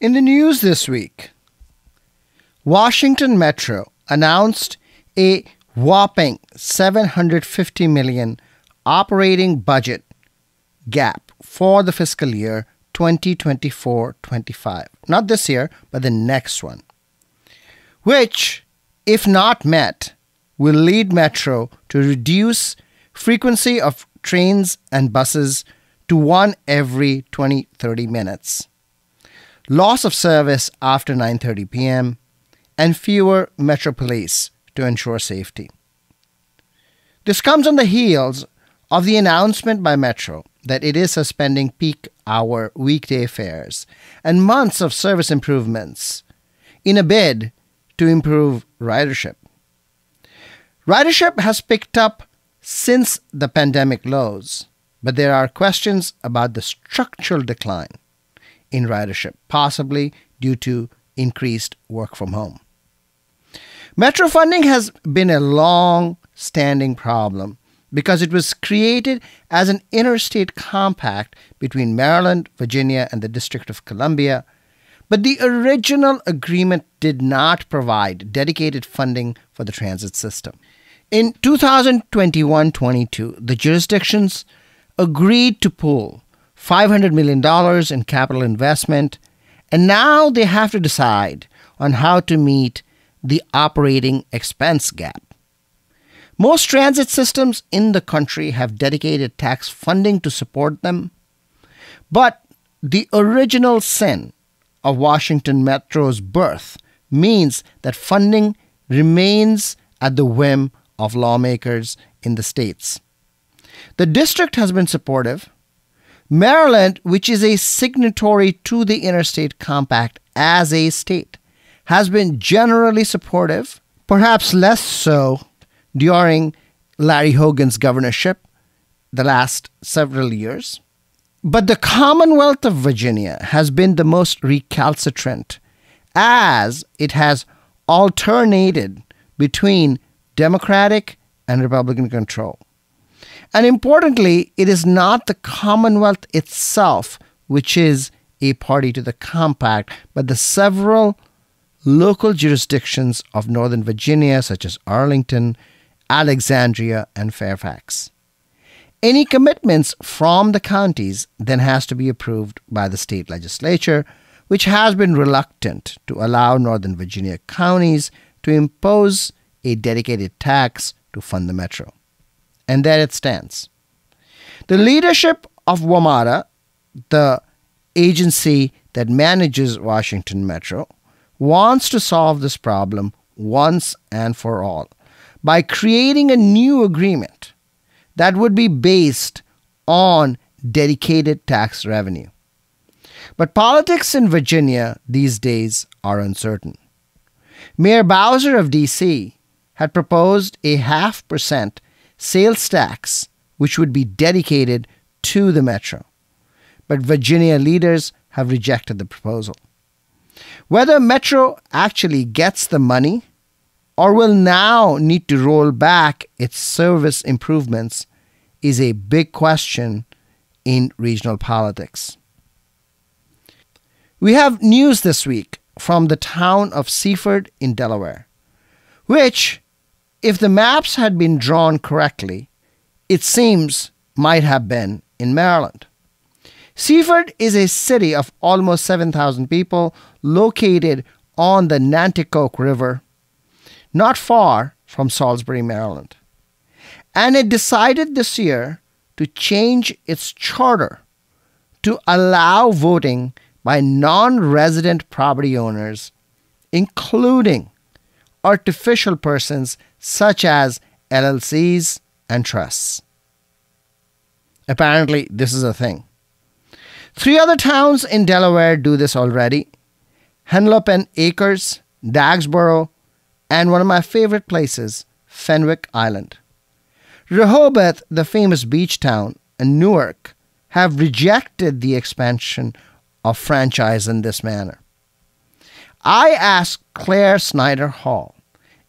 In the news this week, Washington Metro announced a whopping $750 million operating budget gap for the fiscal year 2024-25. Not this year, but the next one, which, if not met, will lead Metro to reduce frequency of trains and buses to one every 20-30 minutes, loss of service after 9:30 p.m., and fewer Metro police to ensure safety. This comes on the heels of the announcement by Metro that it is suspending peak hour weekday fares and months of service improvements in a bid to improve ridership. Ridership has picked up since the pandemic lows, but there are questions about the structural decline in ridership, possibly due to increased work from home. Metro funding has been a long-standing problem because it was created as an interstate compact between Maryland, Virginia, and the District of Columbia, but the original agreement did not provide dedicated funding for the transit system. In 2021-22, the jurisdictions agreed to pool $500 million in capital investment, and now they have to decide on how to meet the operating expense gap. Most transit systems in the country have dedicated tax funding to support them, but the original sin of Washington Metro's birth means that funding remains at the whim of lawmakers in the states. The district has been supportive. Maryland, which is a signatory to the Interstate Compact as a state, has been generally supportive, perhaps less so during Larry Hogan's governorship the last several years. But the Commonwealth of Virginia has been the most recalcitrant, as it has alternated between Democratic and Republican control. And importantly, it is not the Commonwealth itself which is a party to the compact, but the several local jurisdictions of Northern Virginia, such as Arlington, Alexandria, and Fairfax. Any commitments from the counties then has to be approved by the state legislature, which has been reluctant to allow Northern Virginia counties to impose a dedicated tax to fund the metro. And there it stands. The leadership of WMATA, the agency that manages Washington Metro, wants to solve this problem once and for all by creating a new agreement that would be based on dedicated tax revenue. But politics in Virginia these days are uncertain. Mayor Bowser of D.C. had proposed a 0.5% sales tax which would be dedicated to the metro. But Virginia leaders have rejected the proposal. Whether Metro actually gets the money or will now need to roll back its service improvements is a big question in regional politics. We have news this week from the town of Seaford in Delaware, which, if the maps had been drawn correctly, it seems might have been in Maryland. Seaford is a city of almost 7,000 people located on the Nanticoke River, not far from Salisbury, Maryland. And it decided this year to change its charter to allow voting by non-resident property owners, including artificial persons such as LLCs and trusts. Apparently, this is a thing. 3 other towns in Delaware do this already: Henlopen Acres, Dagsboro, and one of my favorite places, Fenwick Island. Rehoboth, the famous beach town, and Newark have rejected the expansion of franchise in this manner. I asked Claire Snyder Hall,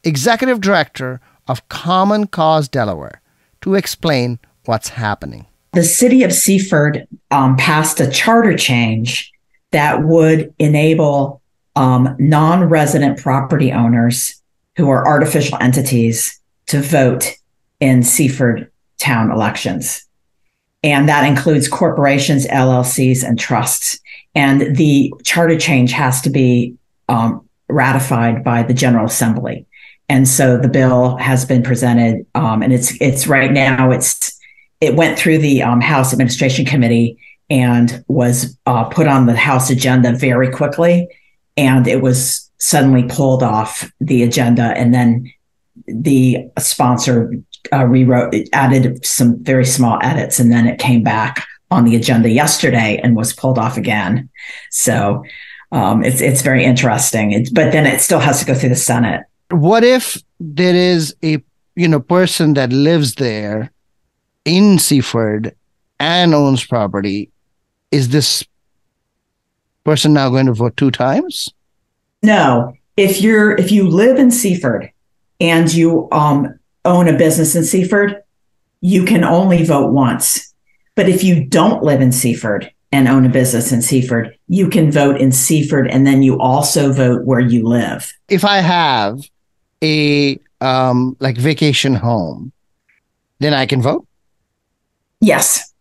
Executive Director of Common Cause Delaware, to explain what's happening. The city of Seaford passed a charter change that would enable non-resident property owners who are artificial entities to vote in Seaford town elections. And that includes corporations, LLCs, and trusts. And the charter change has to be ratified by the General Assembly. And so the bill has been presented, and it's right now, it went through the House Administration Committee and was put on the House agenda very quickly. And it was suddenly pulled off the agenda. And then the sponsor added some very small edits. And then it came back on the agenda yesterday and was pulled off again. So it's very interesting. But then it still has to go through the Senate. What if there is a person that lives there in Seaford and owns property? Is this person now going to vote 2 times? No. If you live in Seaford and you own a business in Seaford, you can only vote once. But if you don't live in Seaford and own a business in Seaford, you can vote in Seaford, and then you also vote where you live. If I have a vacation home, then I can vote? Yes.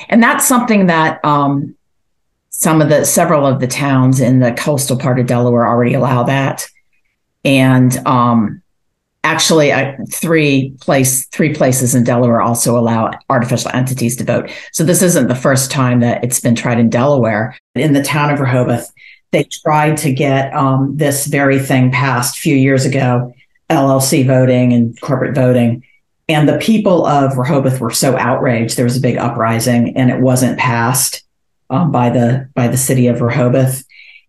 And that's something that several of the towns in the coastal part of Delaware already allow that. And actually, 3 places in Delaware also allow artificial entities to vote. So this isn't the first time that it's been tried in Delaware. In the town of Rehoboth, They tried to get this very thing passed a few years ago, LLC voting and corporate voting. And the people of Rehoboth were so outraged. There was a big uprising, and it wasn't passed by the city of Rehoboth.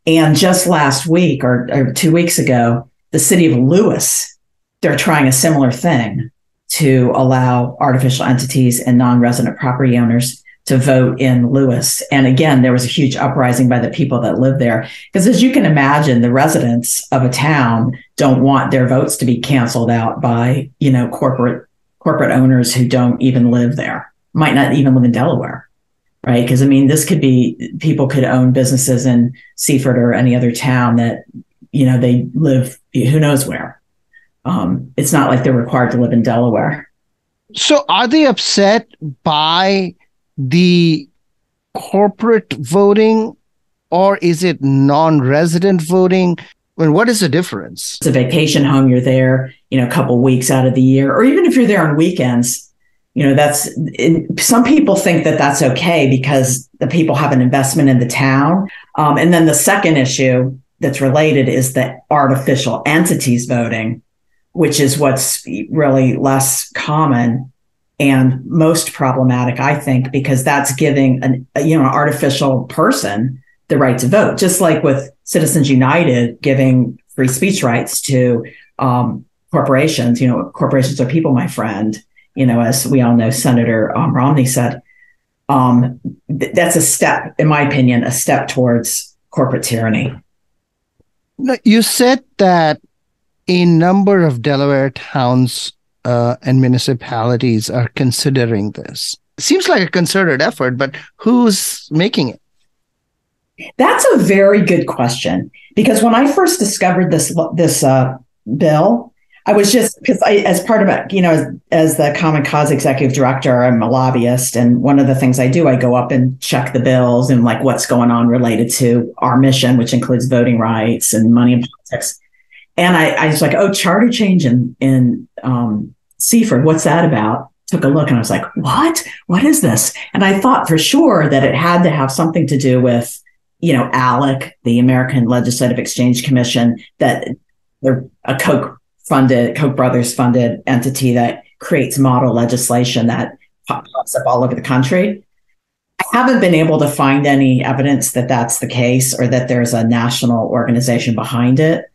And just last week or 2 weeks ago, the city of Lewis, they're trying a similar thing to allow artificial entities and non-resident property owners to vote in Lewis. And again, there was a huge uprising by the people that live there. Because as you can imagine, the residents of a town don't want their votes to be canceled out by, corporate owners who don't even live there, might not even live in Delaware, right? Because this could be, people could own businesses in Seaford or any other town that, they live, who knows where. It's not like they're required to live in Delaware. So are they upset by the corporate voting, or is it non-resident voting? What is the difference? It's a vacation home. You're there, a couple weeks out of the year, or even if you're there on weekends, some people think that that's okay because the people have an investment in the town. And then the second issue that's related is the artificial entities voting, which is what's really less common and most problematic, I think, because that's giving an artificial person the right to vote, just like with Citizens United giving free speech rights to corporations. Corporations are people, my friend. As we all know, Senator Romney said, that's a step, in my opinion, a step towards corporate tyranny. You said that a number of Delaware towns and municipalities are considering this. Seems like a concerted effort, but who's making it? That's a very good question, because when I first discovered this bill, I was because as part of it, as the Common Cause executive director, I'm a lobbyist, and one of the things I do, I go up and check the bills and like what's going on related to our mission, which includes voting rights and money in politics. And I was like, oh, charter change in Seaford, what's that about? Took a look and I was like, what is this? And I thought for sure that it had to have something to do with, ALEC, the American Legislative Exchange Commission, that they're a Koch brothers funded entity that creates model legislation that pops up all over the country. I haven't been able to find any evidence that that's the case or that there's a national organization behind it.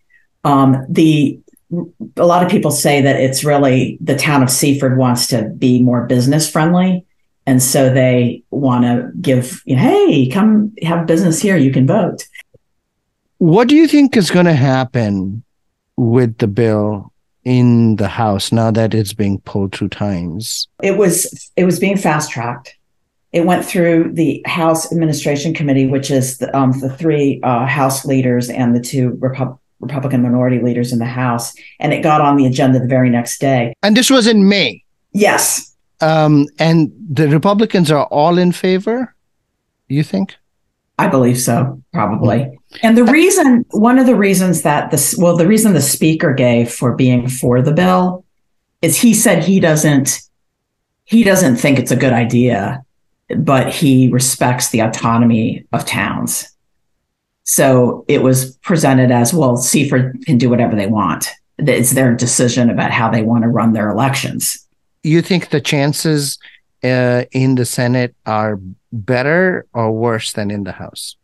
A lot of people say that it's really the town of Seaford wants to be more business friendly. And so they want to give, hey, come have business here. You can vote. What do you think is going to happen with the bill in the House now that it's being pulled 2 times? It was being fast tracked. It went through the House Administration Committee, which is the 3 House leaders and the 2 Republican minority leaders in the House, and it got on the agenda the very next day. And this was in May. Yes. And the Republicans are all in favor, you think? I believe so, probably. And the reason the speaker gave for being for the bill is he said he doesn't think it's a good idea, but he respects the autonomy of towns. So it was presented as, well, Seaford can do whatever they want. It's their decision about how they want to run their elections. You think the chances in the Senate are better or worse than in the House?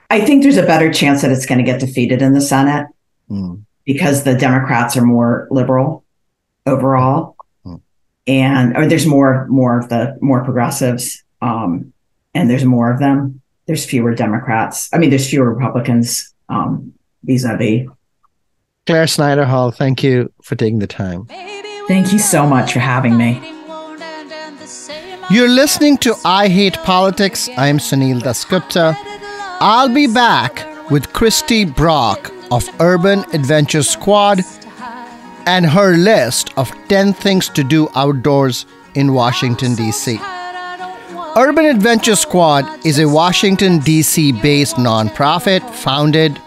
I think there's a better chance that it's going to get defeated in the Senate because the Democrats are more liberal overall, or there's more progressives, and there's more of them. There's fewer Democrats. There's fewer Republicans vis-a-vis. Claire Snyder Hall, thank you for taking the time. Thank you so much for having me. You're listening to I Hate Politics. I'm Sunil Dasgupta. I'll be back with Christy Brock of Urban Adventure Squad and her list of 10 things to do outdoors in Washington, D.C. Urban Adventure Squad is a Washington, D.C. based nonprofit founded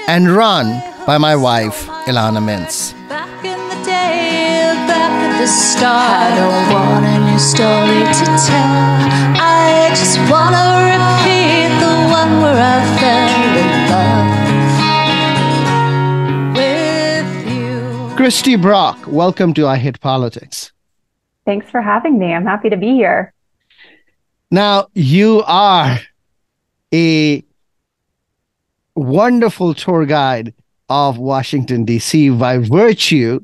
and run by my wife, Ilana Mintz. Back in the day, back at the start, I don't want a new story to tell. I just want to repeat the one where I fell in love. Christy Brock, welcome to I Hate Politics. Thanks for having me. I'm happy to be here. Now, you are a wonderful tour guide of Washington, D.C. by virtue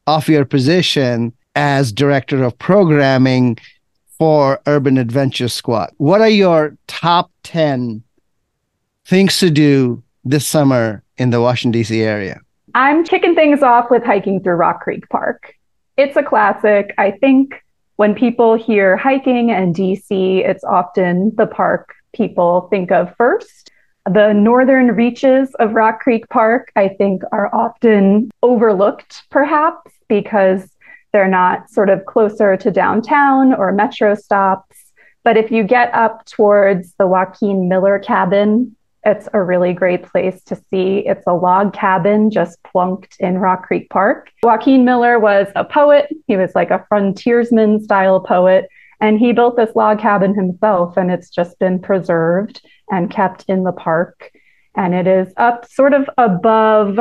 of your position as Director of Programming for Urban Adventure Squad. What are your top 10 things to do this summer in the Washington, D.C. area? I'm kicking things off with hiking through Rock Creek Park. It's a classic. I think when people hear hiking and DC, it's often the park people think of first. The northern reaches of Rock Creek Park, I think, are often overlooked, perhaps, because they're not sort of closer to downtown or metro stops. But if you get up towards the Joaquin Miller cabin, it's a really great place to see. It's a log cabin just plunked in Rock Creek Park. Joaquin Miller was a poet. He was like a frontiersman style poet. And he built this log cabin himself, and it's just been preserved and kept in the park. And it is up sort of above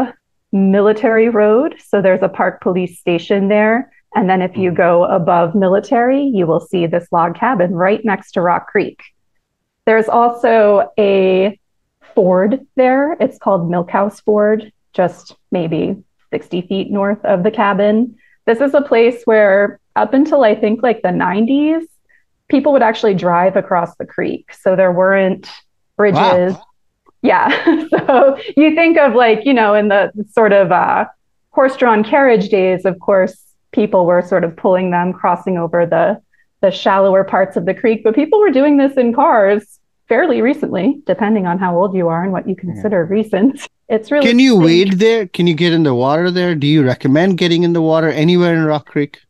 Military Road. So there's a park police station there. And then if you go above Military, you will see this log cabin right next to Rock Creek. There's also a ford there. It's called Milk House Ford, just maybe 60 feet north of the cabin. This is a place where up until I think like the 90s, people would actually drive across the creek. So there weren't bridges. Wow. Yeah. So you think of like, you know, in the sort of horse-drawn carriage days, of course, people were sort of pulling them, crossing over the shallower parts of the creek. But people were doing this in cars fairly recently, depending on how old you are and what you consider recent. It's really. Can you wade there? Can you get in the water there? Do you recommend getting in the water anywhere in Rock Creek?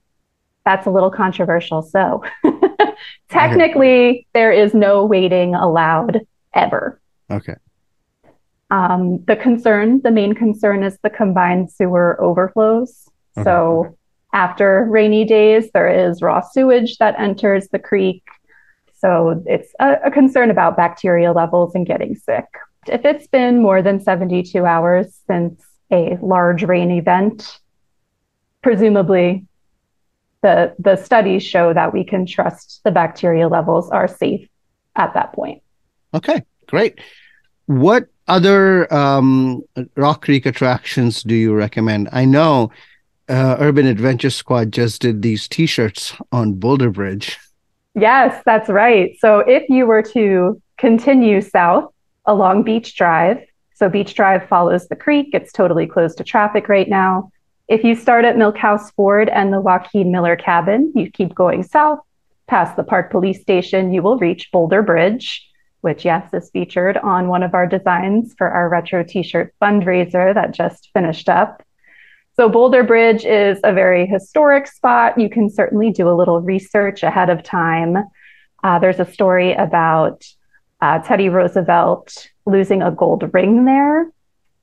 That's a little controversial. So technically, there is no wading allowed ever. Okay. The main concern is the combined sewer overflows. Okay. So after rainy days, there is raw sewage that enters the creek. So it's a concern about bacteria levels and getting sick. If it's been more than 72 hours since a large rain event, presumably the studies show that we can trust the bacteria levels are safe at that point. Okay, great. What other Rock Creek attractions do you recommend? I know Urban Adventure Squad just did these T-shirts on Boulder Bridge. Yes, that's right. So if you were to continue south along Beach Drive, so Beach Drive follows the creek, it's totally closed to traffic right now. If you start at Milk House Ford and the Joaquin Miller cabin, you keep going south past the park police station, you will reach Boulder Bridge, which, yes, is featured on one of our designs for our retro t-shirt fundraiser that just finished up. So Boulder Bridge is a very historic spot. You can certainly do a little research ahead of time. There's a story about Teddy Roosevelt losing a gold ring there,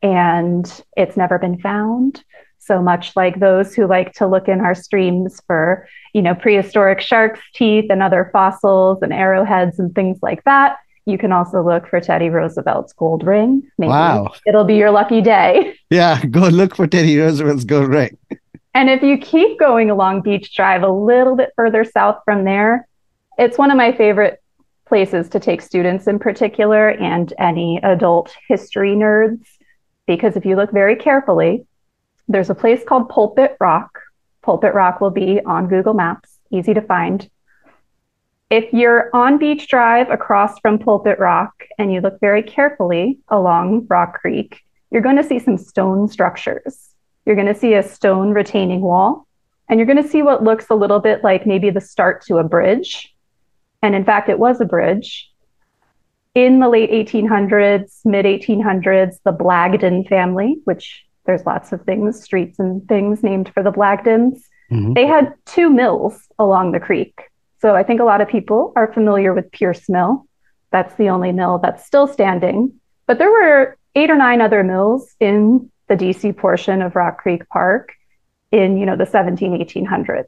and it's never been found. So much like those who like to look in our streams for, you know, prehistoric shark's teeth and other fossils and arrowheads and things like that, you can also look for Teddy Roosevelt's gold ring. Maybe wow. It'll be your lucky day. Yeah, go look for Teddy Roosevelt's gold ring. And if you keep going along Beach Drive a little bit further south from there, it's one of my favorite places to take students in particular and any adult history nerds. Because if you look very carefully, there's a place called Pulpit Rock. Pulpit Rock will be on Google Maps, easy to find. If you're on Beach Drive across from Pulpit Rock and you look very carefully along Rock Creek, you're going to see some stone structures. You're going to see a stone retaining wall, and you're going to see what looks a little bit like maybe the start to a bridge. And in fact, it was a bridge. In the late 1800s, mid 1800s, the Blagden family, which there's lots of things, streets and things named for the Blagdens, they had 2 mills along the creek. So I think a lot of people are familiar with Pierce Mill. That's the only mill that's still standing. But there were 8 or 9 other mills in the DC portion of Rock Creek Park in, you know, the 1800s.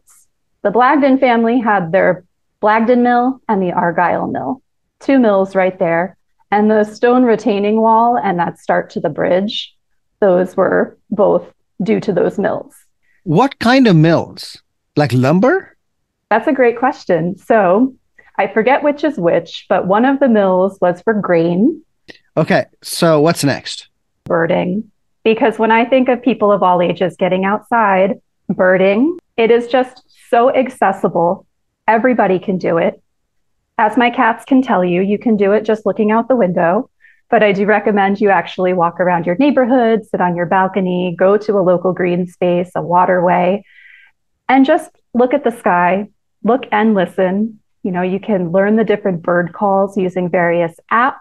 The Blagden family had their Blagden Mill and the Argyle Mill, 2 mills right there. And the stone retaining wall and that start to the bridge, those were both due to those mills. What kind of mills? Like lumber? That's a great question. So I forget which is which, but one of the mills was for grain, Okay, so what's next? birding. Because when I think of people of all ages getting outside, birding, it is just so accessible. Everybody can do it. As my cats can tell you, you can do it just looking out the window. But I do recommend you actually walk around your neighborhood, sit on your balcony, go to a local green space, a waterway, and just look at the sky, look and listen. You know, you can learn the different bird calls using various apps.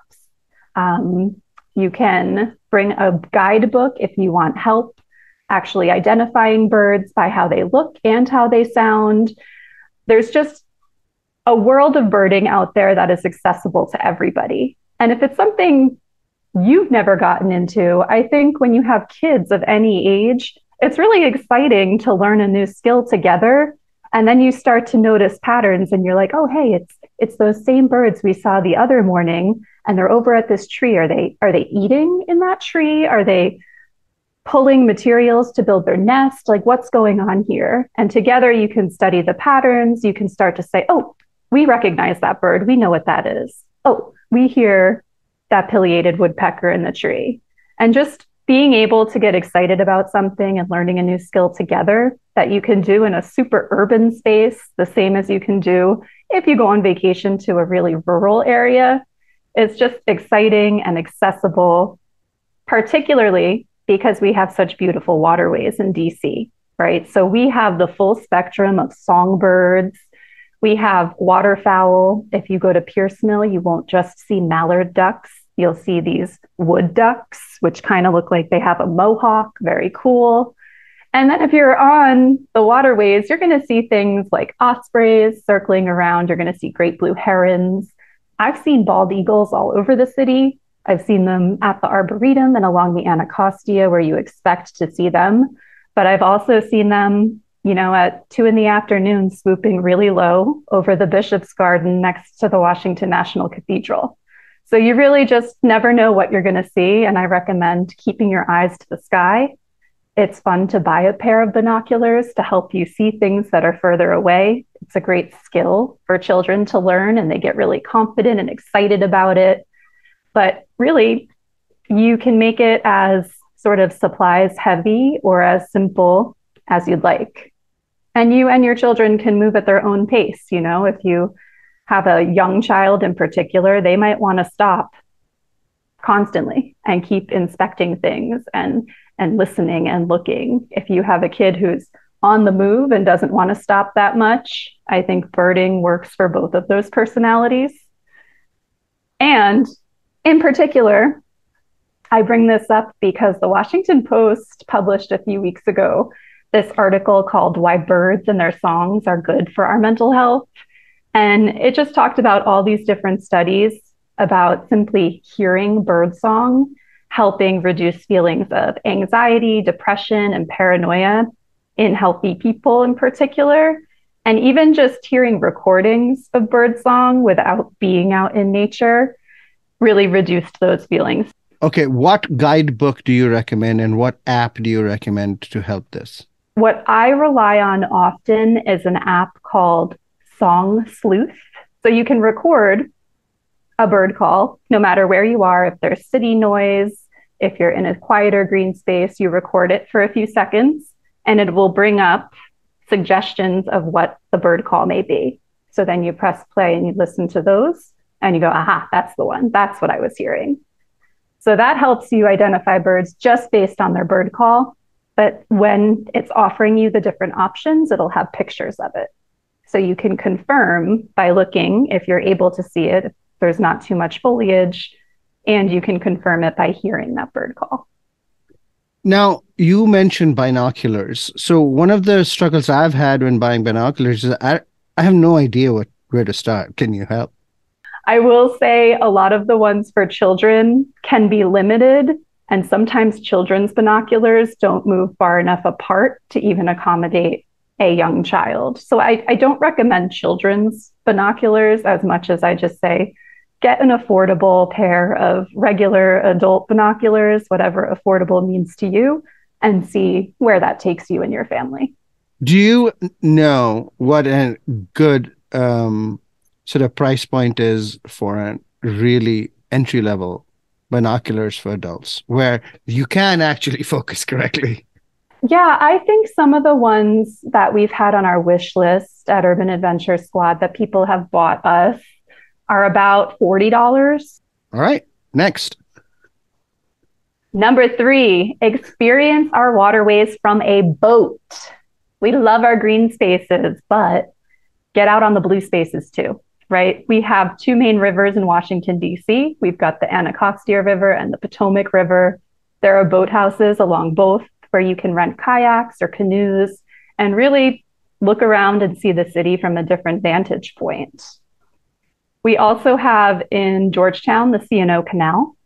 You can bring a guidebook if you want help actually identifying birds by how they look and how they sound. There's just a world of birding out there that is accessible to everybody. And if it's something you've never gotten into, I think when you have kids of any age, it's really exciting to learn a new skill together. And then you start to notice patterns and you're like, oh, hey, it's those same birds we saw the other morning and they're over at this tree. Are they eating in that tree? Are they pulling materials to build their nest? Like what's going on here? And together you can study the patterns. You can start to say, oh, we recognize that bird. We know what that is. Oh, we hear that pileated woodpecker in the tree. And just being able to get excited about something and learning a new skill together that you can do in a super urban space, the same as you can do if you go on vacation to a really rural area. It's just exciting and accessible, particularly because we have such beautiful waterways in DC, right? So we have the full spectrum of songbirds. We have waterfowl. If you go to Pierce Mill, you won't just see mallard ducks. You'll see these wood ducks, which kind of look like they have a mohawk. Very cool. And then if you're on the waterways, you're going to see things like ospreys circling around. You're going to see great blue herons. I've seen bald eagles all over the city. I've seen them at the Arboretum and along the Anacostia where you expect to see them. But I've also seen them, you know, at 2 p.m, swooping really low over the Bishop's Garden next to the Washington National Cathedral. So you really just never know what you're going to see. And I recommend keeping your eyes to the sky. It's fun to buy a pair of binoculars to help you see things that are further away. It's a great skill for children to learn, and they get really confident and excited about it. But really, you can make it as sort of supplies heavy or as simple as you'd like. And you and your children can move at their own pace. You know, if you have a young child in particular, they might want to stop constantly and keep inspecting things and listening and looking. If you have a kid who's on the move and doesn't want to stop that much, I think birding works for both of those personalities. And in particular, I bring this up because the Washington Post published a few weeks ago this article called Why Birds and Their Songs Are Good for Our Mental Health. And it just talked about all these different studies about simply hearing birdsong helping reduce feelings of anxiety, depression, and paranoia in healthy people in particular. And even just hearing recordings of birdsong without being out in nature really reduced those feelings. Okay, what guidebook do you recommend and what app do you recommend to help this? What I rely on often is an app called Song Sleuth. So you can record a bird call no matter where you are. If there's city noise, if you're in a quieter green space, you record it for a few seconds and it will bring up suggestions of what the bird call may be. So then you press play and you listen to those and you go, aha, that's the one. That's what I was hearing. So that helps you identify birds just based on their bird call. But when it's offering you the different options, it'll have pictures of it. So you can confirm by looking if you're able to see it, if there's not too much foliage, and you can confirm it by hearing that bird call. Now, you mentioned binoculars. So one of the struggles I've had when buying binoculars is I have no idea where to start. Can you help? I will say a lot of the ones for children can be limited, and sometimes children's binoculars don't move far enough apart to even accommodate a young child. So I don't recommend children's binoculars as much as I just say, get an affordable pair of regular adult binoculars, whatever affordable means to you. and see where that takes you and your family. Do you know what a good sort of price point is for a really entry level binoculars for adults where you can actually focus correctly? Yeah, I think some of the ones that we've had on our wish list at Urban Adventure Squad that people have bought us are about $40. All right, next. Number 3, experience our waterways from a boat. We love our green spaces, but get out on the blue spaces too, right? We have 2 main rivers in Washington, D.C. We've got the Anacostia River and the Potomac River. There are boathouses along both where you can rent kayaks or canoes and really look around and see the city from a different vantage point. We also have in Georgetown the C&O Canal.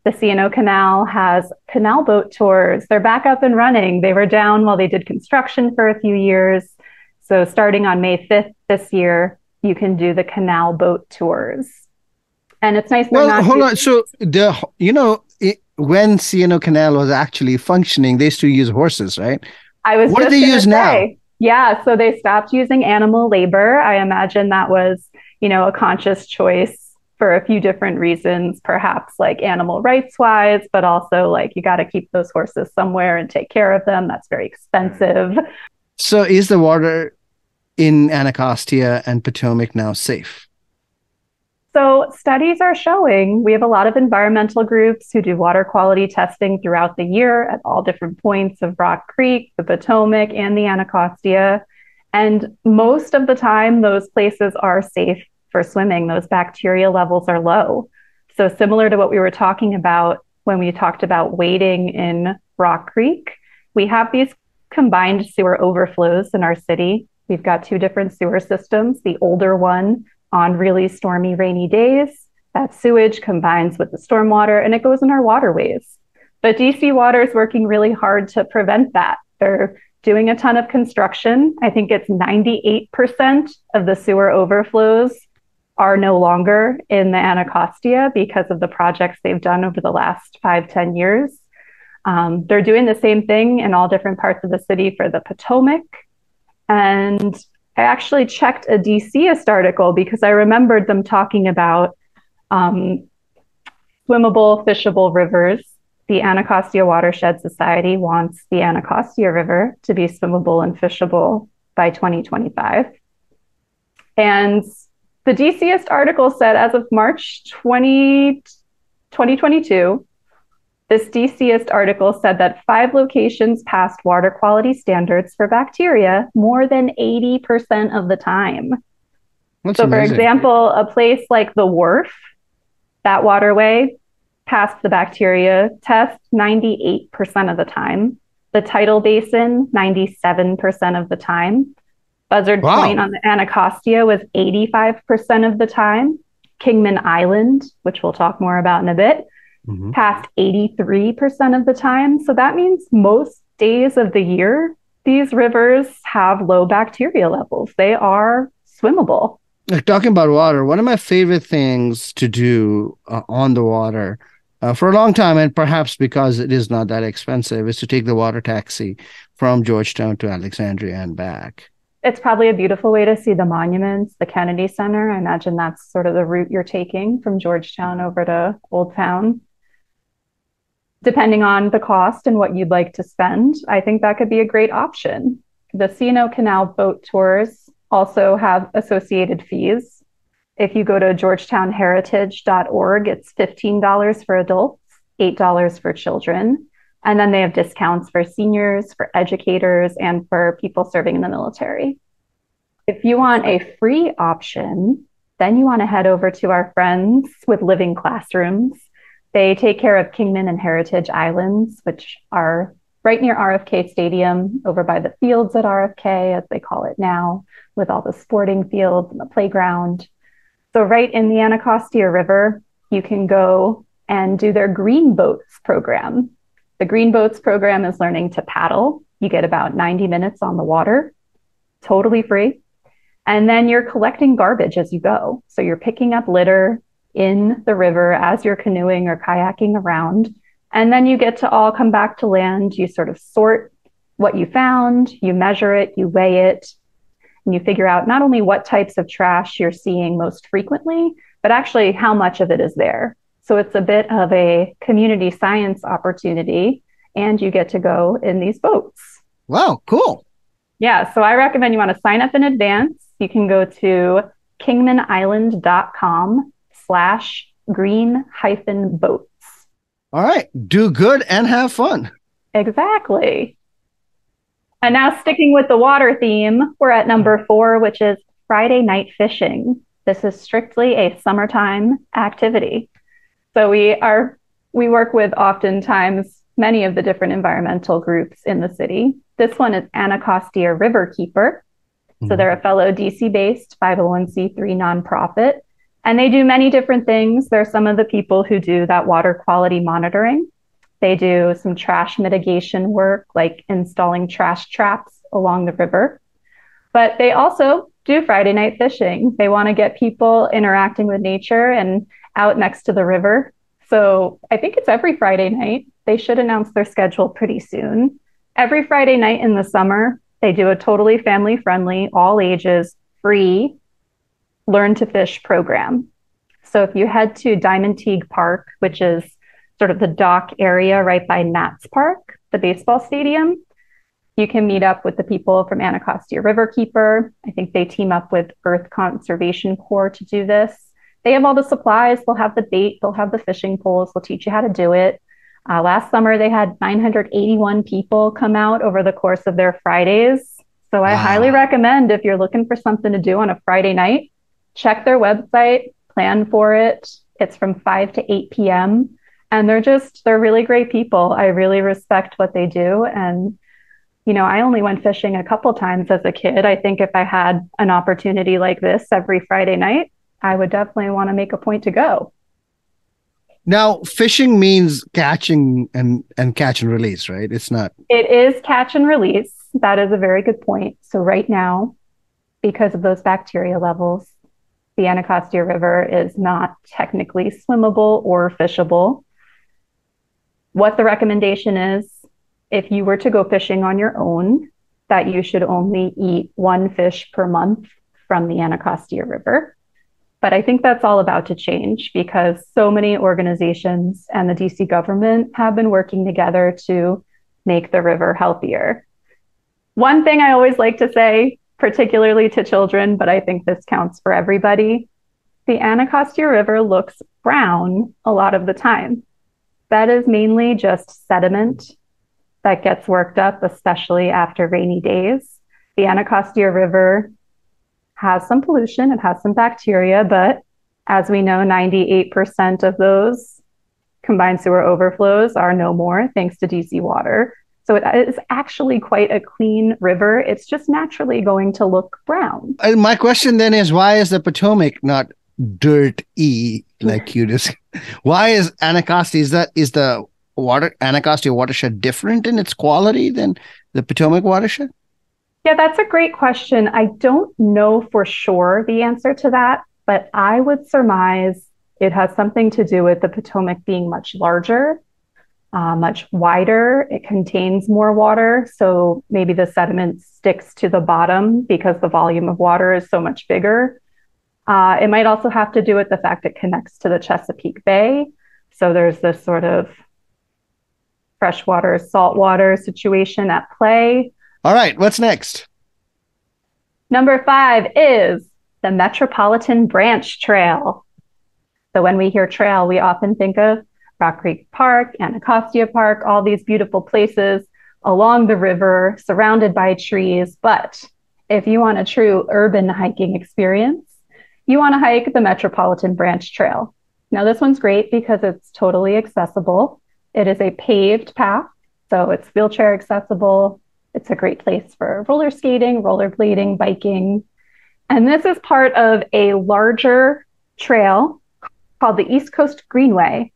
The C&O Canal has canal boat tours. They're back up and running. They were down while they did construction for a few years. So starting on May 5th this year, you can do the canal boat tours. And it's nice. Well, hold on. So when C&O Canal was actually functioning, they used to use horses, right? What do they use now? Yeah, so they stopped using animal labor. I imagine that was, a conscious choice for a few different reasons, perhaps like animal rights wise, but also like you got to keep those horses somewhere and take care of them. That's very expensive. So is the water in Anacostia and Potomac now safe? So studies are showing we have a lot of environmental groups who do water quality testing throughout the year at all different points of Rock Creek, the Potomac, and the Anacostia. And most of the time, those places are safe for swimming. Those bacteria levels are low. So similar to what we were talking about when we talked about wading in Rock Creek, we have these combined sewer overflows in our city. We've got 2 different sewer systems. The older one on really stormy, rainy days, that sewage combines with the stormwater and it goes in our waterways. But DC Water is working really hard to prevent that. They're doing a ton of construction. I think it's 98% of the sewer overflows are no longer in the Anacostia because of the projects they've done over the last 5-10 years. They're doing the same thing in all different parts of the city for the Potomac. And I actually checked a DCist article because I remembered them talking about swimmable, fishable rivers. The Anacostia Watershed Society wants the Anacostia River to be swimmable and fishable by 2025. And the DCist article said as of March 2022, this DCist article said that 5 locations passed water quality standards for bacteria more than 80% of the time. That's so, amazing. For example, a place like the Wharf, that waterway passed the bacteria test 98% of the time. The Tidal Basin, 97% of the time. Buzzard Point on the Anacostia was 85% of the time. Kingman Island, which we'll talk more about in a bit, passed 83% of the time. So that means most days of the year, these rivers have low bacteria levels. They are swimmable. Like talking about water, one of my favorite things to do on the water for a long time, and perhaps because it is not that expensive, is to take the water taxi from Georgetown to Alexandria and back. It's probably a beautiful way to see the monuments, the Kennedy Center. I imagine that's sort of the route you're taking from Georgetown over to Old Town. Depending on the cost and what you'd like to spend, I think that could be a great option. The C&O Canal boat tours also have associated fees. If you go to georgetownheritage.org, it's $15 for adults, $8 for children. And then they have discounts for seniors, for educators, and for people serving in the military. If you want a free option, then you want to head over to our friends with Living Classrooms. They take care of Kingman and Heritage Islands, which are right near RFK Stadium, over by the fields at RFK, as they call it now, with all the sporting fields and the playground. So right in the Anacostia River, you can go and do their Green Boats program. The Green Boats program is learning to paddle. You get about 90 minutes on the water, totally free. And then you're collecting garbage as you go. So you're picking up litter in the river as you're canoeing or kayaking around. And then you get to all come back to land. You sort of sort what you found, you measure it, you weigh it, and you figure out not only what types of trash you're seeing most frequently, but actually how much of it is there. So it's a bit of a community science opportunity, and you get to go in these boats. Wow, cool. Yeah, so I recommend you want to sign up in advance. You can go to kingmanisland.com/green-boats. All right. Do good and have fun. Exactly. And now sticking with the water theme, we're at number 4, which is Friday night fishing. This is strictly a summertime activity. So we work with oftentimes many of the different environmental groups in the city. This one is Anacostia Riverkeeper. So they're a fellow DC-based 501c3 nonprofit, and they do many different things. They're some of the people who do that water quality monitoring. They do some trash mitigation work, like installing trash traps along the river. But they also do Friday night fishing. They want to get people interacting with nature and out next to the river. So I think it's every Friday night. They should announce their schedule pretty soon. Every Friday night in the summer, they do a totally family-friendly, all ages, free Learn to Fish program. So if you head to Diamond Teague Park, which is sort of the dock area right by Nats Park, the baseball stadium, you can meet up with the people from Anacostia Riverkeeper. I think they team up with Earth Conservation Corps to do this. They have all the supplies. They'll have the bait. They'll have the fishing poles. They'll teach you how to do it. Last summer, they had 981 people come out over the course of their Fridays. So I highly recommend, if you're looking for something to do on a Friday night, check their website, plan for it. It's from 5 to 8 p.m. And they're really great people. I really respect what they do. And, you know, I only went fishing a couple times as a kid. I think if I had an opportunity like this every Friday night, I would definitely want to make a point to go. Now, fishing means catching and catch and release, right? It's not. It is catch and release. That is a very good point. So right now, because of those bacteria levels, the Anacostia River is not technically swimmable or fishable. What the recommendation is, if you were to go fishing on your own, that you should only eat 1 fish per month from the Anacostia River. But I think that's all about to change because so many organizations and the DC government have been working together to make the river healthier. One thing I always like to say, particularly to children, but I think this counts for everybody, the Anacostia River looks brown a lot of the time. That is mainly just sediment that gets worked up, especially after rainy days. The Anacostia River has some pollution, it has some bacteria, but as we know, 98% of those combined sewer overflows are no more thanks to DC water. So it is actually quite a clean river. It's just naturally going to look brown. My question then is, why is the Potomac not dirt-y like you just? Why is Anacostia, is the Anacostia watershed different in its quality than the Potomac watershed? Yeah, that's a great question. I don't know for sure the answer to that, but I would surmise it has something to do with the Potomac being much larger, much wider. It contains more water. So maybe the sediment sticks to the bottom because the volume of water is so much bigger. It might also have to do with the fact it connects to the Chesapeake Bay. So there's this sort of freshwater, saltwater situation at play. All right, what's next? Number 5 is the Metropolitan Branch Trail. So when we hear trail, we often think of Rock Creek Park, Anacostia Park, all these beautiful places along the river, surrounded by trees. But if you want a true urban hiking experience, you want to hike the Metropolitan Branch Trail. Now, this one's great because it's totally accessible. It is a paved path, so it's wheelchair accessible. It's a great place for roller skating, rollerblading, biking. And this is part of a larger trail called the East Coast Greenway.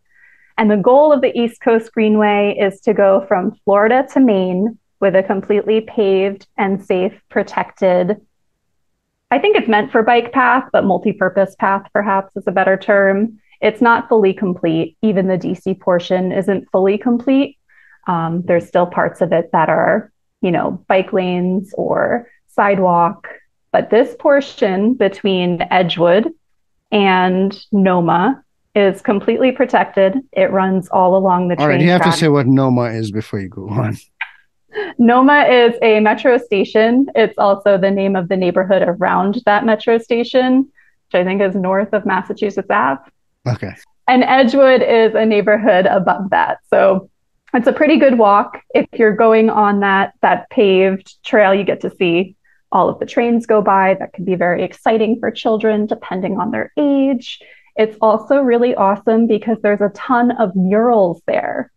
And the goal of the East Coast Greenway is to go from Florida to Maine with a completely paved and safe, protected, I think it's meant for bike path, but multi-purpose path perhaps is a better term. It's not fully complete. Even the DC portion isn't fully complete. There's still parts of it that are, bike lanes or sidewalk. But this portion between Edgewood and Noma is completely protected. It runs all along the All right, train you have to track. say what Noma is before you go on. Noma is a metro station. It's also the name of the neighborhood around that metro station, which I think is north of Massachusetts Ave. Okay. And Edgewood is a neighborhood above that. So it's a pretty good walk. If you're going on that paved trail, you get to see all of the trains go by. That can be very exciting for children, depending on their age. It's also really awesome because there's a ton of murals there.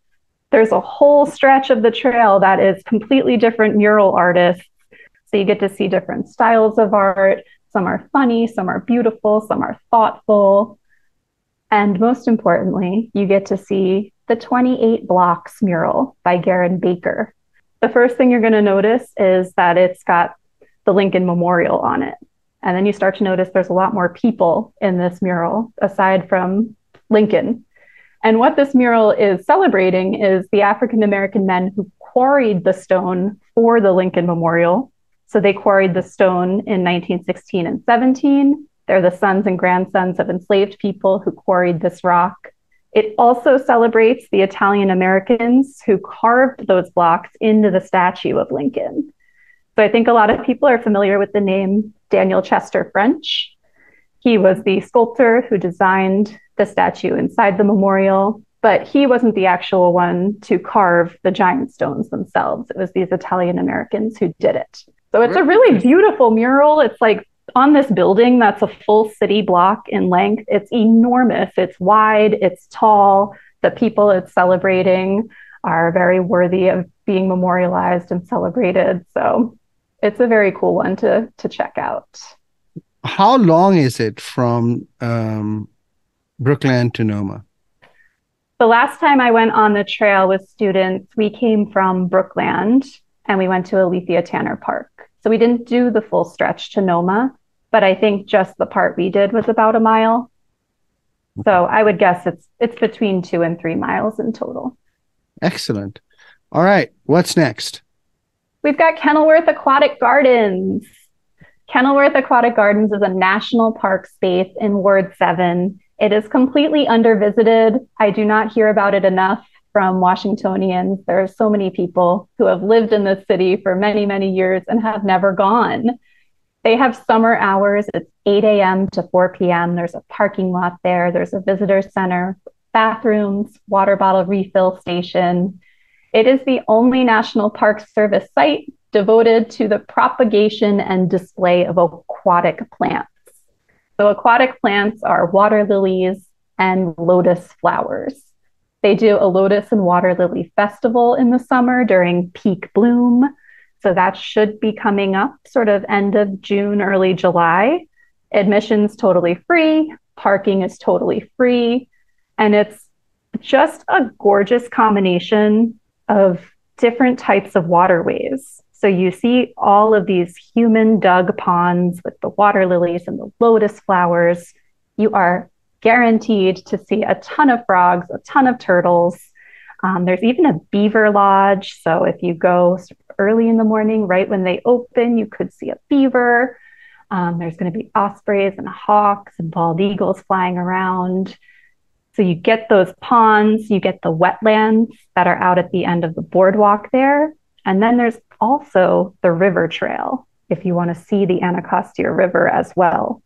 There's a whole stretch of the trail that is completely different mural artists. So you get to see different styles of art. Some are funny, some are beautiful, some are thoughtful. And most importantly, you get to see the 28 Blocks mural by Garen Baker. The first thing you're going to notice is that it's got the Lincoln Memorial on it. And then you start to notice there's a lot more people in this mural aside from Lincoln. And what this mural is celebrating is the African American men who quarried the stone for the Lincoln Memorial. So they quarried the stone in 1916 and 17. They're the sons and grandsons of enslaved people who quarried this rock. It also celebrates the Italian Americans who carved those blocks into the statue of Lincoln. So I think a lot of people are familiar with the name Daniel Chester French. He was the sculptor who designed the statue inside the memorial, but he wasn't the actual one to carve the giant stones themselves. It was these Italian Americans who did it. So it's a really beautiful mural. It's like on this building that's a full city block in length. It's enormous. It's wide. It's tall. The people it's celebrating are very worthy of being memorialized and celebrated. So it's a very cool one to check out. How long is it from Brookland to Noma? The last time I went on the trail with students, we came from Brookland and we went to Alethea Tanner Park. So we didn't do the full stretch to Noma, but I think just the part we did was about a mile. So I would guess it's between 2 and 3 miles in total. Excellent. All right. What's next? We've got Kenilworth Aquatic Gardens. Kenilworth Aquatic Gardens is a national park space in Ward 7. It is completely undervisited. I do not hear about it enough from Washingtonians. There are so many people who have lived in this city for many, many years and have never gone. They have summer hours. It's 8 a.m. to 4 p.m. There's a parking lot there. There's a visitor center, bathrooms, water bottle refill station. It is the only National Park Service site devoted to the propagation and display of aquatic plants. So aquatic plants are water lilies and lotus flowers. They do a lotus and water lily festival in the summer during peak bloom. So that should be coming up sort of end of June, early July. Admission's totally free. Parking is totally free. And it's just a gorgeous combination of different types of waterways. So you see all of these human dug ponds with the water lilies and the lotus flowers. You are guaranteed to see a ton of frogs, a ton of turtles. There's even a beaver lodge. So if you go early in the morning, right when they open, you could see a beaver. There's going to be ospreys and hawks and bald eagles flying around. So you get those ponds, you get the wetlands that are out at the end of the boardwalk there. And then there's also the river trail, if you want to see the Anacostia River as well.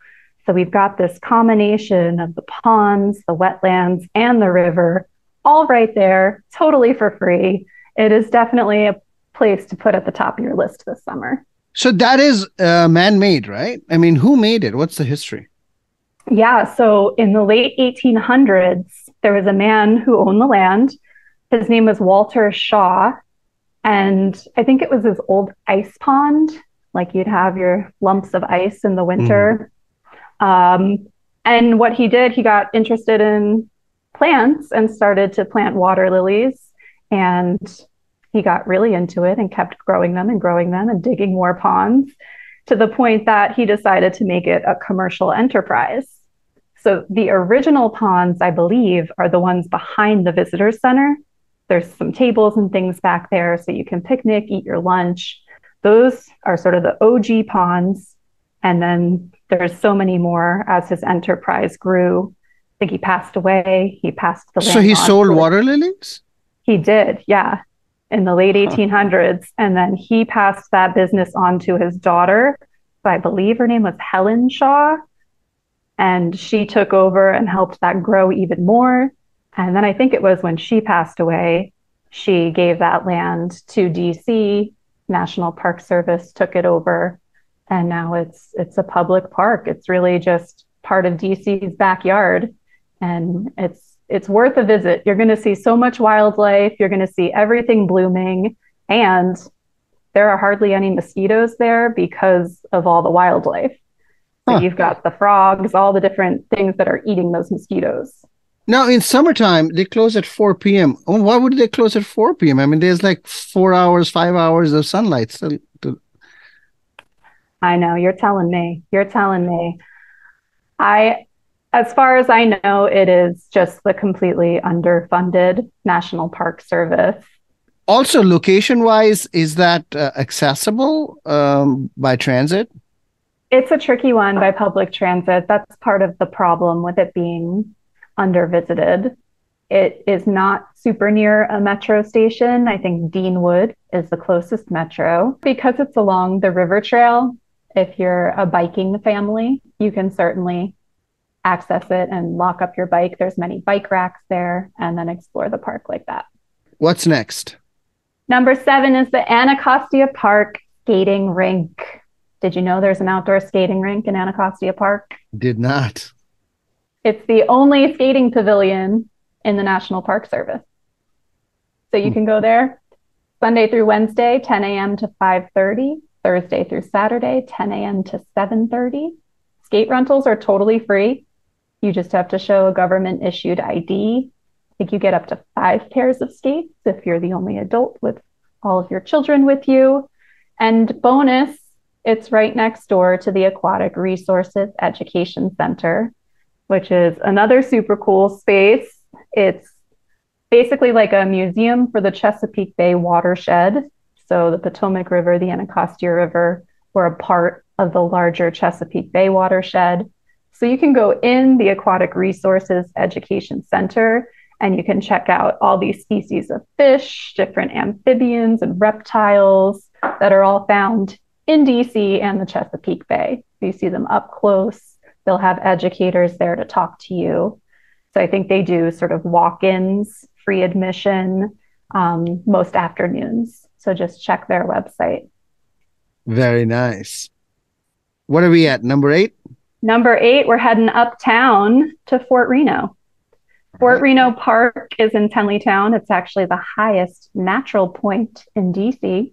So we've got this combination of the ponds, the wetlands, and the river, all right there, totally for free. It is definitely a place to put at the top of your list this summer. So that is man-made, right? I mean, who made it? What's the history? Yeah, so in the late 1800s, there was a man who owned the land. His name was Walter Shaw. And I think it was his old ice pond, like you'd have your lumps of ice in the winter. And what he did, he got interested in plants and started to plant water lilies. And he got really into it and kept growing them and digging more ponds to the point that he decided to make it a commercial enterprise. So the original ponds, I believe, are the ones behind the visitor center. There's some tables and things back there so you can picnic, eat your lunch. Those are sort of the OG ponds. And then there's so many more as his enterprise grew. I think he passed away. He passed the land. So he sold water lilies? He did, yeah, in the late 1800s. And then he passed that business on to his daughter. I believe her name was Helen Shaw. And she took over and helped that grow even more. And then I think it was when she passed away, she gave that land to DC. National Park Service took it over. And now it's a public park. It's really just part of DC's backyard. And it's worth a visit. You're going to see so much wildlife. You're going to see everything blooming. And there are hardly any mosquitoes there because of all the wildlife. So you've got the frogs, all the different things that are eating those mosquitoes. Now, in summertime, they close at 4 p.m. Oh, why would they close at 4 p.m.? I mean, there's like 4 hours, 5 hours of sunlight. So, I know, you're telling me. You're telling me. As far as I know, it is just the completely underfunded National Park Service. Also, location-wise, is that accessible by transit? It's a tricky one by public transit. That's part of the problem with it being undervisited. It is not super near a metro station. I think Deanwood is the closest metro. Because it's along the river trail, if you're a biking family, you can certainly access it and lock up your bike. There's many bike racks there, and then explore the park like that. What's next? Number 7 is the Anacostia Park Skating Rink. Did you know there's an outdoor skating rink in Anacostia Park? Did not. It's the only skating pavilion in the National Park Service. So you can go there Sunday through Wednesday, 10 a.m. to 5:30, Thursday through Saturday, 10 a.m. to 7:30. Skate rentals are totally free. You just have to show a government issued ID. I think you get up to 5 pairs of skates if you're the only adult with all of your children with you. And bonus, it's right next door to the Aquatic Resources Education Center, which is another super cool space. It's basically like a museum for the Chesapeake Bay watershed. So the Potomac River, the Anacostia River were a part of the larger Chesapeake Bay watershed. So you can go in the Aquatic Resources Education Center and you can check out all these species of fish, different amphibians and reptiles that are all found in DC and the Chesapeake Bay. You see them up close. They'll have educators there to talk to you. So I think they do sort of walk-ins, free admission, most afternoons. So just check their website. Very nice. What are we at? Number 8? Number 8, we're heading uptown to Fort Reno. Fort Reno Park is in Tenleytown. It's actually the highest natural point in DC.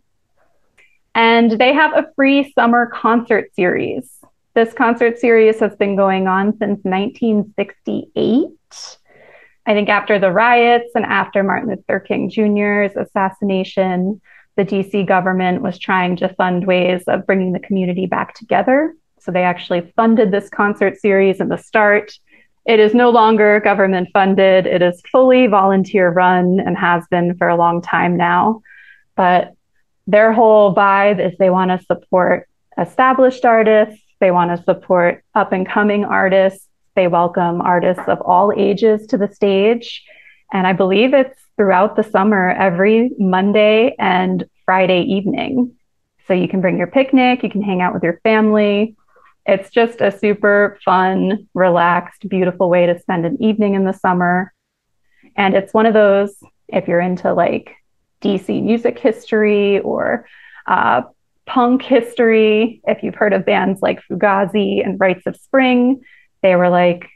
And they have a free summer concert series. This concert series has been going on since 1968. I think after the riots and after Martin Luther King Jr.'s assassination, the DC government was trying to fund ways of bringing the community back together. So they actually funded this concert series in the start. It is no longer government funded. It is fully volunteer run and has been for a long time now. But their whole vibe is they want to support established artists. They want to support up and coming artists. They welcome artists of all ages to the stage. And I believe it's throughout the summer, every Monday and Friday evening. So you can bring your picnic, you can hang out with your family. It's just a super fun, relaxed, beautiful way to spend an evening in the summer. And it's one of those, if you're into like DC music history or punk history, if you've heard of bands like Fugazi and Rites of Spring, they were like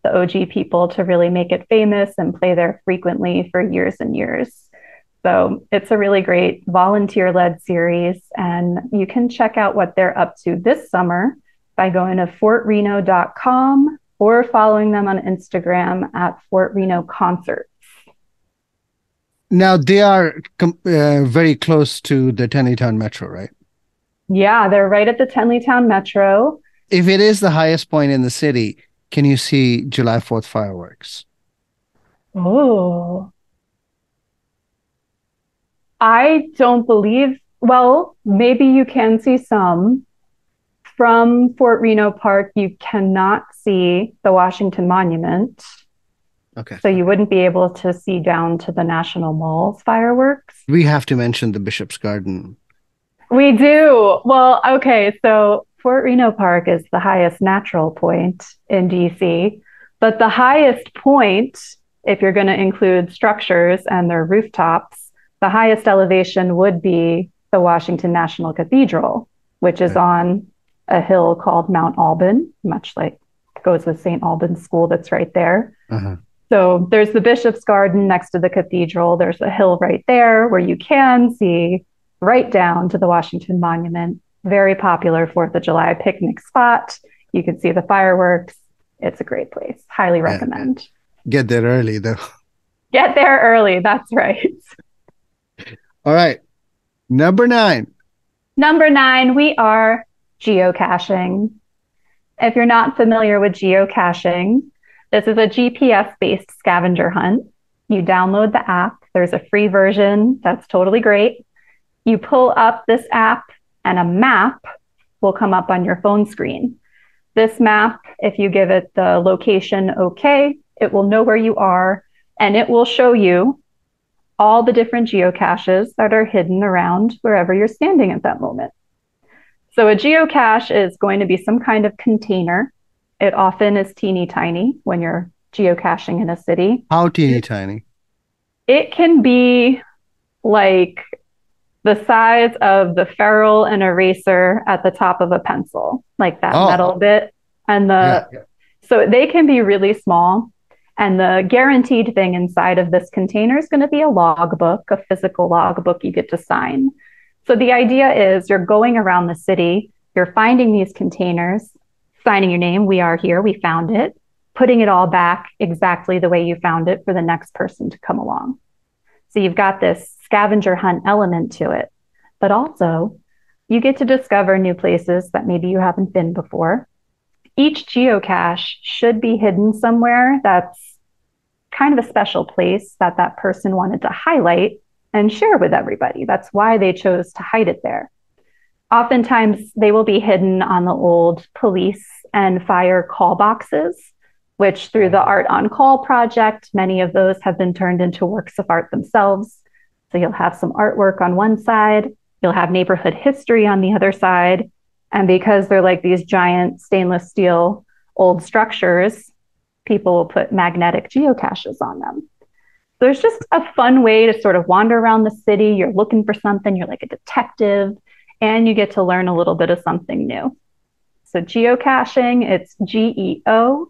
the OG people to really make it famous and play there frequently for years and years. So it's a really great volunteer-led series, and you can check out what they're up to this summer by going to fortreno.com or following them on Instagram at Fort Reno Concerts. Now, they are very close to the Tenleytown Metro, right? Yeah, they're right at the Tenleytown Metro. If it is the highest point in the city, can you see July 4th fireworks? Oh, I don't believe, well, maybe you can see some. From Fort Reno Park, you cannot see the Washington Monument. Okay. So you wouldn't be able to see down to the National Mall's fireworks. We have to mention the Bishop's Garden. We do. Well, okay. So Fort Reno Park is the highest natural point in DC, but the highest point, if you're going to include structures and their rooftops, the highest elevation would be the Washington National Cathedral, which is on a hill called Mount Alban, much like goes with St. Albans School that's right there. Uh-huh. So there's the Bishop's Garden next to the cathedral. There's a hill right there where you can see right down to the Washington Monument. Very popular 4th of July picnic spot. You can see the fireworks. It's a great place. Highly recommend. Get there early, though. Get there early. That's right. All right. Number 9. Number 9, we are geocaching. If you're not familiar with geocaching, this is a GPS-based scavenger hunt. You download the app. There's a free version that's totally great. You pull up this app and a map will come up on your phone screen. This map, if you give it the location okay, it will know where you are and it will show you all the different geocaches that are hidden around wherever you're standing at that moment. So a geocache is going to be some kind of container. It often is teeny tiny when you're geocaching in a city. How teeny tiny? It can be like the size of the ferrule and eraser at the top of a pencil, like that metal bit. And so they can be really small. And the guaranteed thing inside of this container is going to be a logbook, a physical logbook you get to sign. So the idea is you're going around the city, you're finding these containers, signing your name, we are here, we found it, putting it all back exactly the way you found it for the next person to come along. So you've got this scavenger hunt element to it, but also you get to discover new places that maybe you haven't been before. Each geocache should be hidden somewhere that's kind of a special place that that person wanted to highlight and share with everybody. That's why they chose to hide it there. Oftentimes, they will be hidden on the old police and fire call boxes, which through the Art on Call project, many of those have been turned into works of art themselves. So you'll have some artwork on one side, you'll have neighborhood history on the other side. And because they're like these giant stainless steel old structures, people will put magnetic geocaches on them. There's just a fun way to sort of wander around the city. You're looking for something, you're like a detective, and you get to learn a little bit of something new. So geocaching, it's GEOCACHING.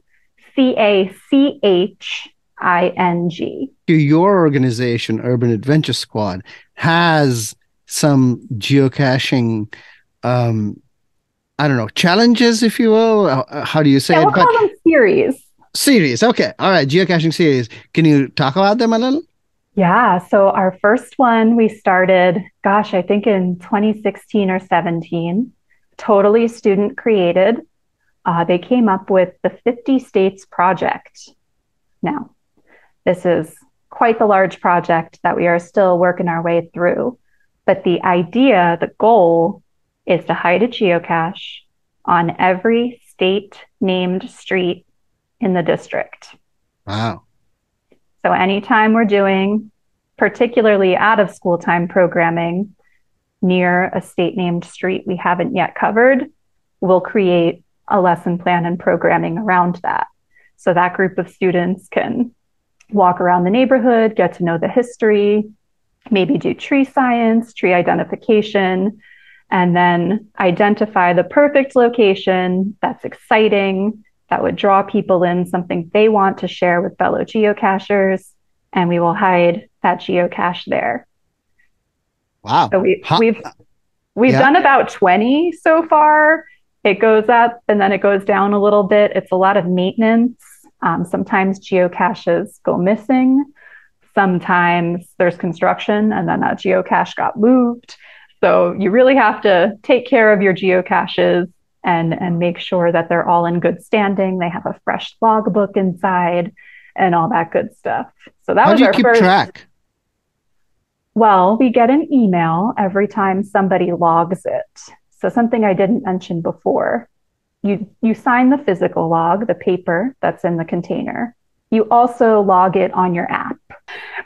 Your organization, Urban Adventure Squad, has some geocaching, I don't know, challenges, if you will. How do you say it? We'll call them series. Series. Okay. All right. Geocaching series. Can you talk about them a little? Yeah. So our first one we started, I think in 2016 or 17, totally student created. They came up with the 50 States Project. Now, this is quite the large project that we are still working our way through. But the idea, the goal is to hide a geocache on every state named street in the district. Wow. So anytime we're doing particularly out of school time programming near a state named street we haven't yet covered, we'll create a lesson plan and programming around that. So that group of students can walk around the neighborhood, get to know the history, maybe do tree science, tree identification, and then identify the perfect location that's exciting, that would draw people in, something they want to share with fellow geocachers, and we will hide that geocache there. Wow. So we've done about 20 so far. It goes up and then it goes down a little bit. It's a lot of maintenance. Sometimes geocaches go missing. Sometimes there's construction and then a geocache got moved. So you really have to take care of your geocaches and make sure that they're all in good standing. They have a fresh logbook inside and all that good stuff. So that How was do you our keep first. track? Well, we get an email every time somebody logs it. So something I didn't mention before. You sign the physical log, the paper that's in the container. You also log it on your app.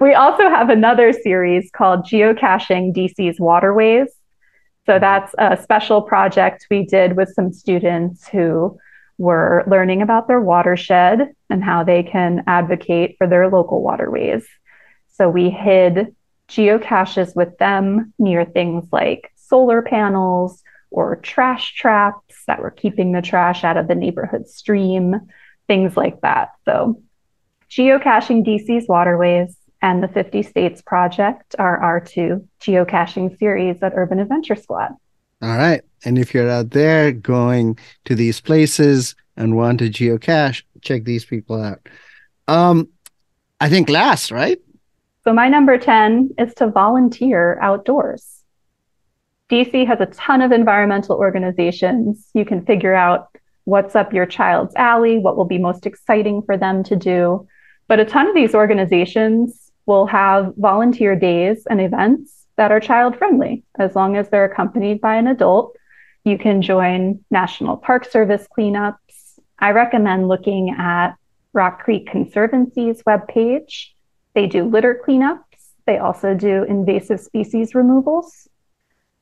We also have another series called Geocaching DC's Waterways. So that's a special project we did with some students who were learning about their watershed and how they can advocate for their local waterways. So we hid geocaches with them near things like solar panels or trash traps that were keeping the trash out of the neighborhood stream, things like that. So Geocaching DC's Waterways and the 50 States Project are our two geocaching series at Urban Adventure Squad. All right. And if you're out there going to these places and want to geocache, check these people out. I think last, right? So my number 10 is to volunteer outdoors. DC has a ton of environmental organizations. You can figure out what's up your child's alley, what will be most exciting for them to do. But a ton of these organizations will have volunteer days and events that are child friendly. As long as they're accompanied by an adult, you can join National Park Service cleanups. I recommend looking at Rock Creek Conservancy's webpage. They do litter cleanups. They also do invasive species removals.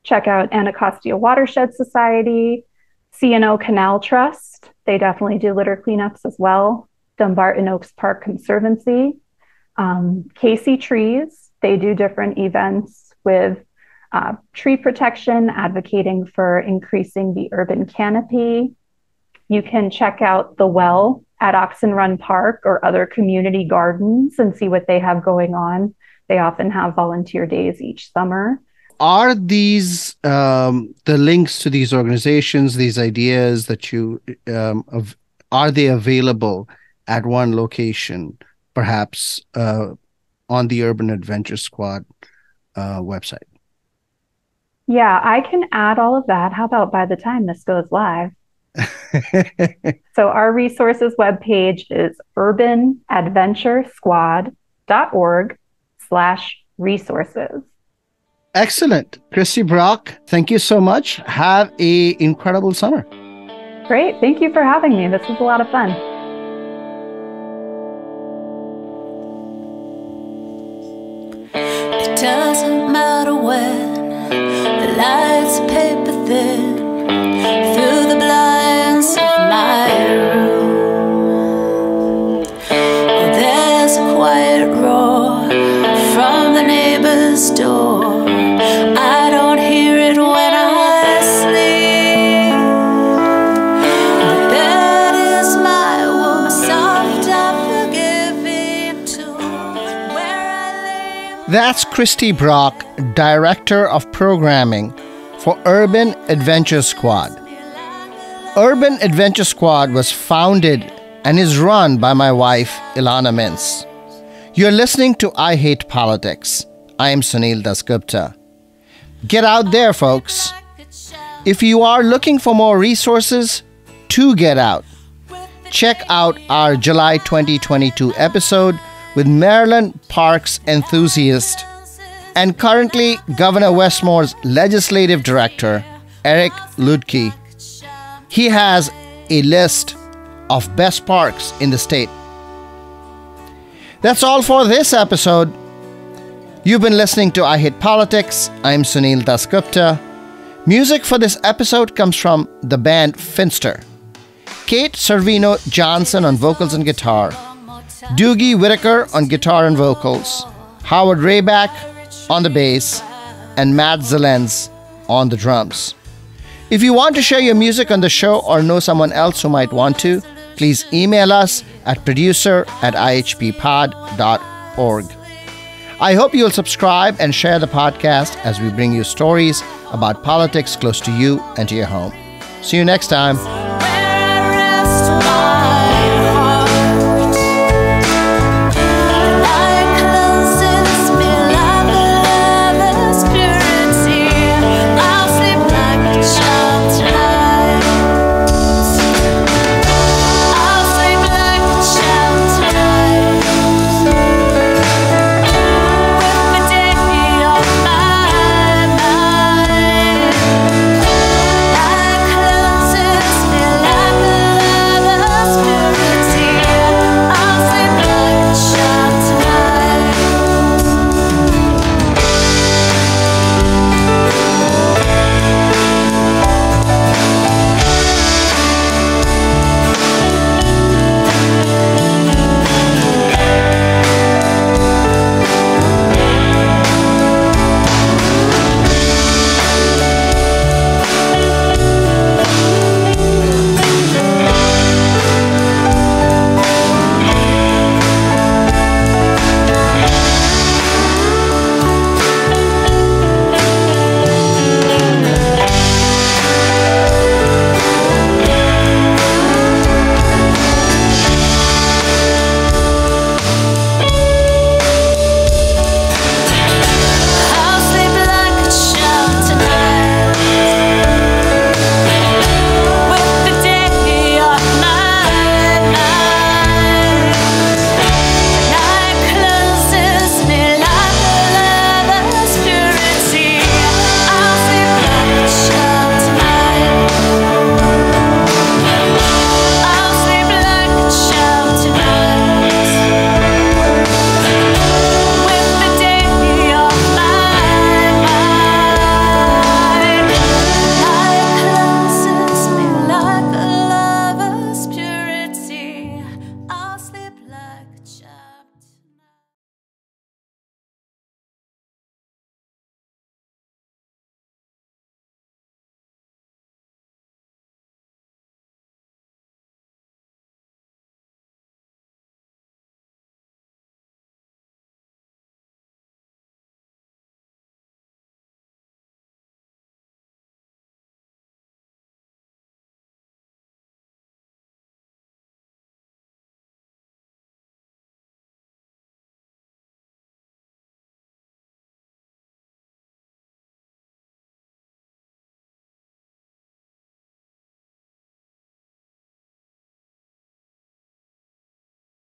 Check out Anacostia Watershed Society, C&O Canal Trust. They definitely do litter cleanups as well. Dumbarton Oaks Park Conservancy. Casey Trees, they do different events with tree protection, advocating for increasing the urban canopy. You can check out The Well at Oxen Run Park or other community gardens and see what they have going on. They often have volunteer days each summer. Are these the links to these organizations, these ideas that you are they available at one location, perhaps on the Urban Adventure Squad website? Yeah, I can add all of that. How about by the time this goes live? So our resources webpage is urbanadventuresquad.org/resources. Excellent. Christy Brock, thank you so much. Have an incredible summer. Great. Thank you for having me. This was a lot of fun. It doesn't matter when the lights are paper thin through the blinds of my room. Oh, there's a quiet roar from the neighbor's door. I don't hear it when I sleep. The bed is my warm, soft, unforgiving tomb where I lay. That's Christy Brock, Director of Programming for Urban Adventure Squad. Urban Adventure Squad was founded and is run by my wife, Ilana Mintz. You're listening to I Hate Politics. I am Sunil Dasgupta. Get out there, folks. If you are looking for more resources to get out, check out our July 2022 episode with Maryland parks enthusiast and currently Governor Westmore's Legislative Director, Eric Ludke. He has a list of best parks in the state. That's all for this episode. You've been listening to I Hate Politics. I'm Sunil Dasgupta. Music for this episode comes from the band Finster. Kate Servino Johnson on vocals and guitar. Doogie Whitaker on guitar and vocals. Howard Rayback on the bass. And Matt Zelenz on the drums. If you want to share your music on the show or know someone else who might want to, please email us at producer@ihppod.org. I hope you'll subscribe and share the podcast as we bring you stories about politics close to you and to your home. See you next time.